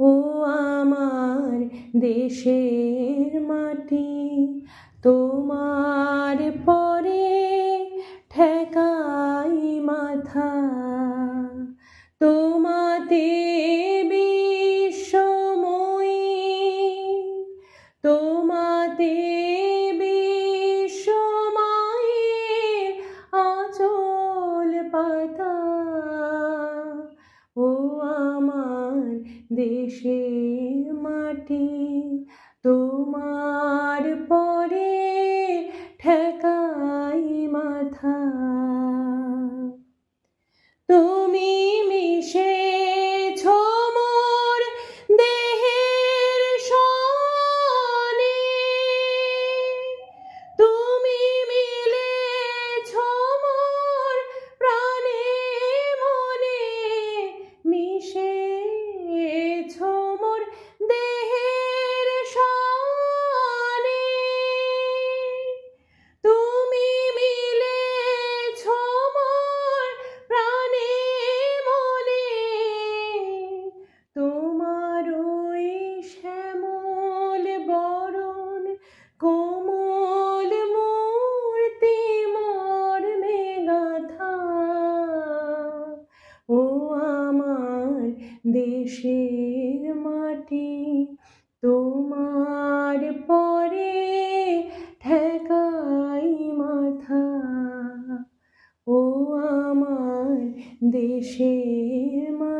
ও আমার দেশের মাটি, তোমার পরে ঠেকাই মাথা। তোমাতে বিশ্বময়ী, তোমাতে বিশ্বমায়ের আঁচল পাতা। ও আমার দেশের মাটি, তোমার পরে ঠেকাই মাথা। তুমি মিশেছ মোর দেহের সনে, তুমি মিলেছ মোর প্রাণে মনে, মিশেছ মোর দেহের সনে। তুমি মিলেছ মোর প্রাণে মনে, তোমার ওই শ্যামল বরণ কোমল মূর্তি মর্মে গাঁথা। ও আমার দেশের মাটি, তোমার পরে ঠেকাই মাথা। ও আমার দেশের মাটি।